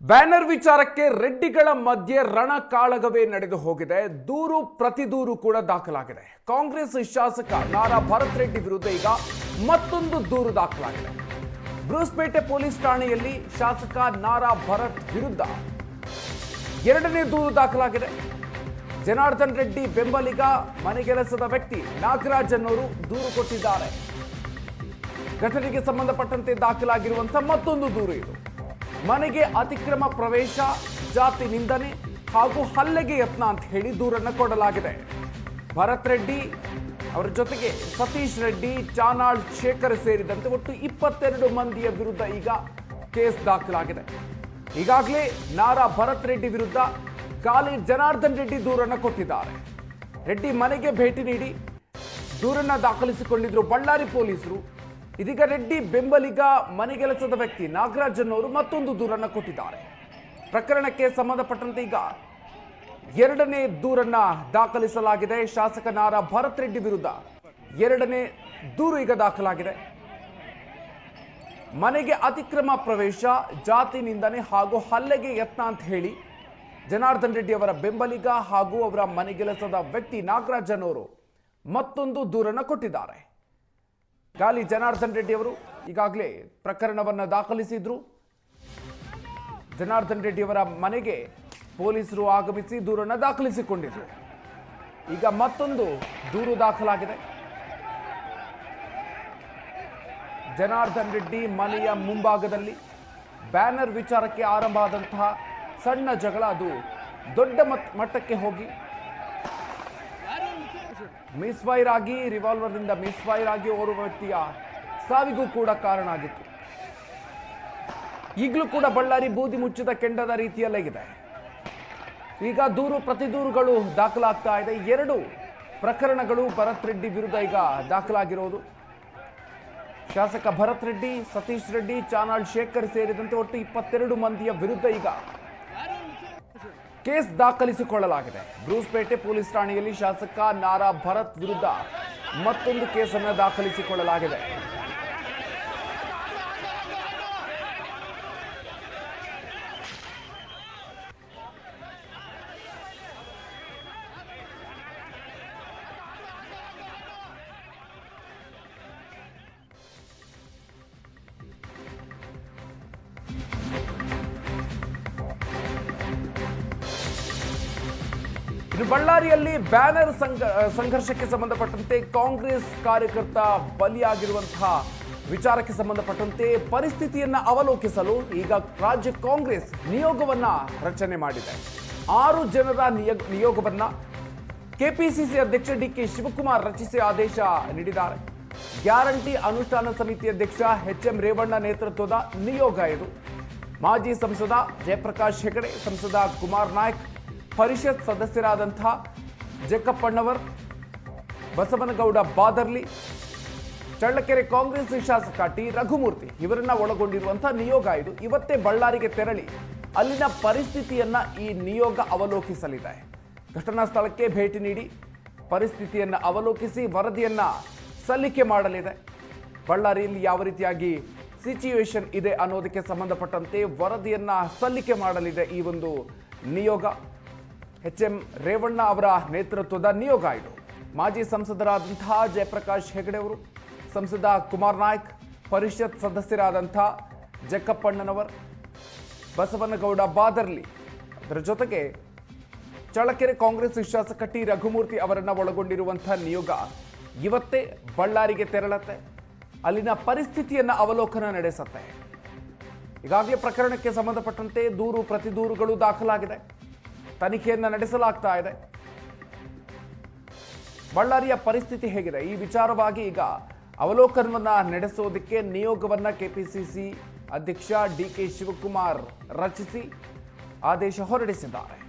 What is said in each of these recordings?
Banner ವಿಚಾರಕ್ಕೆ ರೆಡ್ಡಿಗಳ ಮಧ್ಯೆ ರಣಕಾಳಗವೇ ನಡೆದು ಹೋಗಿದೆ. ದೂರು ಪ್ರತಿದೂರು ಕೂಡ ದಾಖಲಾಗಿದೆ. ಕಾಂಗ್ರೆಸ್ ಶಾಸಕ ನಾರಾ ಭರತ್ ರೆಡ್ಡಿ ವಿರುದ್ಧ ಈಗ ಮತ್ತೊಂದು ದೂರು ದಾಖಲಾಗಿದೆ. ಬ್ರೂಸ್ಪೇಟೆ ಪೊಲೀಸ್ ಠಾಣೆಯಲ್ಲಿ ಶಾಸಕ ನಾರಾ ಭರತ್ ವಿರುದ್ಧ ಎರಡನೇ ದೂರು ದಾಖಲಾಗಿದೆ. ಜನಾರ್ದನ್ ರೆಡ್ಡಿ ಬೆಂಬಲಿಗ ಮನೆಗೆಲಸದ ವ್ಯಕ್ತಿ ನಾಗರಾಜ್ ಅನ್ನೋರು ದೂರು ಕೊಟ್ಟಿದ್ದಾರೆ. ಘಟನೆಗೆ ಸಂಬಂಧಪಟ್ಟಂತೆ ದಾಖಲಾಗಿರುವಂತಹ ಮತ್ತೊಂದು ದೂರು ಇದು. ಮನೆಗೆ ಅತಿಕ್ರಮ ಪ್ರವೇಶ, ಜಾತಿ ನಿಂದನೆ ಹಾಗೂ ಹಲ್ಲೆಗೆ ಯತ್ನ ಅಂತ ಹೇಳಿ ದೂರನ್ನು ಕೊಡಲಾಗಿದೆ. ಭರತ್ ರೆಡ್ಡಿ ಅವರ ಜೊತೆಗೆ ಸತೀಶ್ ರೆಡ್ಡಿ, ಚಾನಾಳ್ ಶೇಖರ್ ಸೇರಿದಂತೆ ಒಟ್ಟು 22 ಮಂದಿಯ ವಿರುದ್ಧ ಈಗ ಕೇಸ್ ದಾಖಲಾಗಿದೆ. ಈಗಾಗಲೇ ನಾರಾ ಭರತ್ ರೆಡ್ಡಿ ವಿರುದ್ಧ ಗಾಲಿ ಜನಾರ್ದನ್ ರೆಡ್ಡಿ ದೂರನ್ನು ಕೊಟ್ಟಿದ್ದಾರೆ. ರೆಡ್ಡಿ ಮನೆಗೆ ಭೇಟಿ ನೀಡಿ ದೂರನ್ನು ದಾಖಲಿಸಿಕೊಂಡಿದ್ರು ಬಳ್ಳಾರಿ ಪೊಲೀಸರು. ಇದೀಗ ರೆಡ್ಡಿ ಬೆಂಬಲಿಗ ಮನೆಗೆಲಸದ ವ್ಯಕ್ತಿ ನಾಗರಾಜ್ ಅನ್ನೋರು ಮತ್ತೊಂದು ದೂರನ್ನು ಕೊಟ್ಟಿದ್ದಾರೆ. ಪ್ರಕರಣಕ್ಕೆ ಸಂಬಂಧಪಟ್ಟಂತೆ ಈಗ ಎರಡನೇ ದೂರನ್ನ ದಾಖಲಿಸಲಾಗಿದೆ. ಶಾಸಕ ನಾರಾ ಭರತ್ ರೆಡ್ಡಿ ವಿರುದ್ಧ ಎರಡನೇ ದೂರು ಈಗ ದಾಖಲಾಗಿದೆ. ಮನೆಗೆ ಅತಿಕ್ರಮ ಪ್ರವೇಶ, ಜಾತಿ ನಿಂದನೆ ಹಾಗೂ ಹಲ್ಲೆಗೆ ಯತ್ನ ಅಂತ ಹೇಳಿ ಜನಾರ್ದನ್ ರೆಡ್ಡಿ ಅವರ ಬೆಂಬಲಿಗ ಹಾಗೂ ಅವರ ಮನೆಗೆಲಸದ ವ್ಯಕ್ತಿ ನಾಗರಾಜ್ ಅನ್ನೋರು ಮತ್ತೊಂದು ದೂರನ್ನು ಕೊಟ್ಟಿದ್ದಾರೆ. ಗಾಲಿ ಜನಾರ್ದನ್ ರೆಡ್ಡಿ ಅವರು ಈಗಾಗಲೇ ಪ್ರಕರಣವನ್ನು ದಾಖಲಿಸಿದ್ರು. ಜನಾರ್ದನ್ ರೆಡ್ಡಿ ಅವರ ಮನೆಗೆ ಪೊಲೀಸರು ಆಗಮಿಸಿ ದೂರನ್ನು ದಾಖಲಿಸಿಕೊಂಡಿದ್ರು. ಈಗ ಮತ್ತೊಂದು ದೂರು ದಾಖಲಾಗಿದೆ. ಜನಾರ್ದನ್ ರೆಡ್ಡಿ ಮನೆಯ ಮುಂಭಾಗದಲ್ಲಿ ಬ್ಯಾನರ್ ವಿಚಾರಕ್ಕೆ ಆರಂಭ ಆದಂತಹ ಸಣ್ಣ ಜಗಳ ಅದು ದೊಡ್ಡ ಮಟ್ಟಕ್ಕೆ ಹೋಗಿ ಮಿಸ್ಫೈರ್ ಆಗಿ, ರಿವಾಲ್ವರ್ನಿಂದ ಮಿಸ್ಫೈರ್ ಆಗಿ ಓರ್ವ ವ್ಯಕ್ತಿಯ ಸಾವಿಗೂ ಕೂಡ ಕಾರಣ ಆಗಿತ್ತು. ಈಗಲೂ ಕೂಡ ಬಳ್ಳಾರಿ ಬೂದಿ ಮುಚ್ಚಿದ ಕೆಂಡದ ರೀತಿಯಲ್ಲಾಗಿದೆ. ಈಗ ದೂರು ಪ್ರತಿದೂರುಗಳು ದಾಖಲಾಗ್ತಾ ಇದೆ. ಎರಡು ಪ್ರಕರಣಗಳು ಭರತ್ ರೆಡ್ಡಿ ವಿರುದ್ಧ ಈಗ ದಾಖಲಾಗಿರೋದು. ಶಾಸಕ ಭರತ್ ರೆಡ್ಡಿ, ಸತೀಶ್ ರೆಡ್ಡಿ, ಚಾನಾಳ್ ಶೇಖರ್ ಸೇರಿದಂತೆ ಒಟ್ಟು 22 ಮಂದಿಯ ವಿರುದ್ಧ ಈಗ ಕೇಸ್ ದಾಖಲಿಸಿಕೊಳ್ಳಲಾಗಿದೆ. ಬ್ರೂಸ್ಪೇಟೆ ಪೊಲೀಸ್ ಠಾಣೆಯಲ್ಲಿ ಶಾಸಕ ನಾರಾ ಭರತ್ ವಿರುದ್ಧ ಮತ್ತೊಂದು ಕೇಸನ್ನು ದಾಖಲಿಸಿಕೊಳ್ಳಲಾಗಿದೆ. ಇನ್ನು ಬಳ್ಳಾರಿಯಲ್ಲಿ ಬ್ಯಾನರ್ ಸಂಘರ್ಷಕ್ಕೆ ಸಂಬಂಧಪಟ್ಟಂತೆ ಕಾಂಗ್ರೆಸ್ ಕಾರ್ಯಕರ್ತ ಬಲಿಯಾಗಿರುವಂತಹ ವಿಚಾರಕ್ಕೆ ಸಂಬಂಧಪಟ್ಟಂತೆ ಪರಿಸ್ಥಿತಿಯನ್ನ ಅವಲೋಕಿಸಲು ಈಗ ರಾಜ್ಯ ಕಾಂಗ್ರೆಸ್ ನಿಯೋಗವನ್ನ ರಚನೆ ಮಾಡಿದೆ. 6 ಜನರ ನಿಯೋಗವನ್ನ ಕೆಪಿಸಿಸಿ ಅಧ್ಯಕ್ಷ ಡಿಕೆ ಶಿವಕುಮಾರ್ ರಚಿಸಿ ಆದೇಶ ನೀಡಿದ್ದಾರೆ. ಗ್ಯಾರಂಟಿ ಅನುಷ್ಠಾನ ಸಮಿತಿ ಅಧ್ಯಕ್ಷ ಎಚ್ಎಂ ರೇವಣ್ಣ ನೇತೃತ್ವದ ನಿಯೋಗ ಇದು. ಮಾಜಿ ಸಂಸದ ಜಯಪ್ರಕಾಶ್ ಹೆಗಡೆ, ಸಂಸದ ಕುಮಾರ್ ನಾಯ್ಕ್, ಪರಿಷತ್ ಸದಸ್ಯರಾದಂತಹ ಜಕ್ಕಪ್ಪಣ್ಣವರ್, ಬಸವನಗೌಡ ಬಾದರ್ಲಿ, ಚಳ್ಳಕೆರೆ ಕಾಂಗ್ರೆಸ್ ಶಾಸಕ ಟಿ ರಘುಮೂರ್ತಿ ಇವರನ್ನ ಒಳಗೊಂಡಿರುವಂತಹ ನಿಯೋಗ ಇದು. ಇವತ್ತೇ ಬಳ್ಳಾರಿಗೆ ತೆರಳಿ ಅಲ್ಲಿನ ಪರಿಸ್ಥಿತಿಯನ್ನ ಈ ನಿಯೋಗ ಅವಲೋಕಿಸಲಿದೆ. ಘಟನಾ ಸ್ಥಳಕ್ಕೆ ಭೇಟಿ ನೀಡಿ ಪರಿಸ್ಥಿತಿಯನ್ನ ಅವಲೋಕಿಸಿ ವರದಿಯನ್ನ ಸಲ್ಲಿಕೆ ಮಾಡಲಿದೆ. ಬಳ್ಳಾರಿಯಲ್ಲಿ ಯಾವ ರೀತಿಯಾಗಿ ಸಿಚುವೇಶನ್ ಇದೆ ಅನ್ನೋದಕ್ಕೆ ಸಂಬಂಧಪಟ್ಟಂತೆ ವರದಿಯನ್ನ ಸಲ್ಲಿಕೆ ಮಾಡಲಿದೆ ಈ ಒಂದು ನಿಯೋಗ. ಎಚ್ಎಂ ರೇವಣ್ಣ ಅವರ ನೇತೃತ್ವದ ನಿಯೋಗ ಇದು. ಮಾಜಿ ಸಂಸದರಾದಂತಹ ಜಯಪ್ರಕಾಶ್ ಹೆಗಡೆ ಅವರು, ಸಂಸದ ಕುಮಾರ್ ನಾಯ್ಕ್, ಪರಿಷತ್ ಸದಸ್ಯರಾದಂತಹ ಜಕ್ಕಪ್ಪಣ್ಣನವರ್, ಬಸವನಗೌಡ ಬಾದರ್ಲಿ, ಅದರ ಜೊತೆಗೆ ಚಳ್ಳಕೆರೆ ಕಾಂಗ್ರೆಸ್ ಶಾಸಕ ಟಿ ರಘುಮೂರ್ತಿ ಅವರನ್ನ ಒಳಗೊಂಡಿರುವಂತಹ ನಿಯೋಗ ಇವತ್ತೇ ಬಳ್ಳಾರಿಗೆ ತೆರಳತ್ತೆ. ಅಲ್ಲಿನ ಪರಿಸ್ಥಿತಿಯನ್ನ ಅವಲೋಕನ ನಡೆಸುತ್ತೆ. ಈಗಾಗಲೇ ಪ್ರಕರಣಕ್ಕೆ ಸಂಬಂಧಪಟ್ಟಂತೆ ದೂರು ಪ್ರತಿದೂರುಗಳು ದಾಖಲಾಗಿದೆ. ತನಿಖೆಯನ್ನ ನಡೆಸಲಾಗ್ತಾ ಇದೆ. ಬಳ್ಳಾರಿಯ ಪರಿಸ್ಥಿತಿ ಹೇಗಿದೆ ಈ ವಿಚಾರವಾಗಿ ಈಗ ಅವಲೋಕನವನ್ನ ನಡೆಸೋದಕ್ಕೆ ನಿಯೋಗವನ್ನ ಕೆಪಿಸಿಸಿ ಅಧ್ಯಕ್ಷ ಡಿಕೆ ಶಿವಕುಮಾರ್ ರಚಿಸಿ ಆದೇಶ ಹೊರಡಿಸಿದ್ದಾರೆ.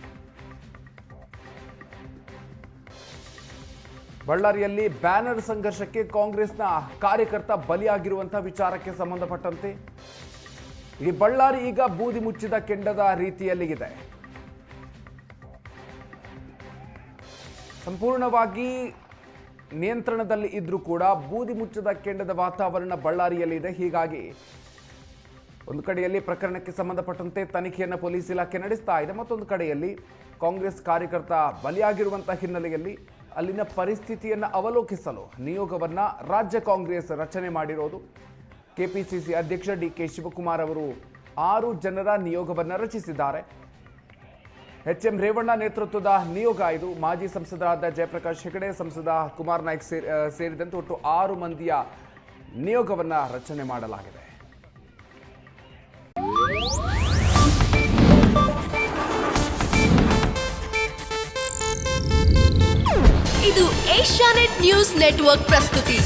ಬಳ್ಳಾರಿಯಲ್ಲಿ ಬ್ಯಾನರ್ ಸಂಘರ್ಷಕ್ಕೆ ಕಾಂಗ್ರೆಸ್ನ ಕಾರ್ಯಕರ್ತ ಬಲಿಯಾಗಿರುವಂತಹ ವಿಚಾರಕ್ಕೆ ಸಂಬಂಧಪಟ್ಟಂತೆ ಇಡೀ ಬಳ್ಳಾರಿ ಈಗ ಬೂದಿ ಮುಚ್ಚಿದ ಕೆಂಡದ ರೀತಿಯಲ್ಲಿದೆ. ಸಂಪೂರ್ಣವಾಗಿ ನಿಯಂತ್ರಣದಲ್ಲಿ ಇದ್ರೂ ಕೂಡ ಬೂದಿ ಮುಚ್ಚದ ಕೆಂಡದ ವಾತಾವರಣ ಬಳ್ಳಾರಿಯಲ್ಲಿದೆ. ಹೀಗಾಗಿ ಒಂದು ಕಡೆಯಲ್ಲಿ ಪ್ರಕರಣಕ್ಕೆ ಸಂಬಂಧಪಟ್ಟಂತೆ ತನಿಖೆಯನ್ನು ಪೊಲೀಸ್ ಇಲಾಖೆ ನಡೆಸ್ತಾ ಇದೆ, ಮತ್ತೊಂದು ಕಡೆಯಲ್ಲಿ ಕಾಂಗ್ರೆಸ್ ಕಾರ್ಯಕರ್ತ ಬಲಿಯಾಗಿರುವಂತಹ ಹಿನ್ನೆಲೆಯಲ್ಲಿ ಅಲ್ಲಿನ ಪರಿಸ್ಥಿತಿಯನ್ನು ಅವಲೋಕಿಸಲು ನಿಯೋಗವನ್ನ ರಾಜ್ಯ ಕಾಂಗ್ರೆಸ್ ರಚನೆ ಮಾಡಿರೋದು. ಕೆಪಿಸಿಸಿ ಅಧ್ಯಕ್ಷ ಡಿಕೆ ಶಿವಕುಮಾರ್ ಅವರು 6 ಜನರ ನಿಯೋಗವನ್ನು ರಚಿಸಿದ್ದಾರೆ. ಎಚ್ಎಂ ರೇವಣ್ಣ ನೇತೃತ್ವದ ನಿಯೋಗ ಇದು. ಮಾಜಿ ಸಂಸದರಾದ ಜಯಪ್ರಕಾಶ್ ಹೆಗಡೆ, ಸಂಸದ ಕುಮಾರ್ ನಾಯ್ಕ್ ಸೇರಿದಂತೆ ಒಟ್ಟು 6 ಮಂದಿಯ ನಿಯೋಗವನ್ನು ರಚನೆ ಮಾಡಲಾಗಿದೆ. ಇದು ಏಷ್ಯಾನೆಟ್ ನ್ಯೂಸ್ ನೆಟ್ವರ್ಕ್ ಪ್ರಸ್ತುತಿ.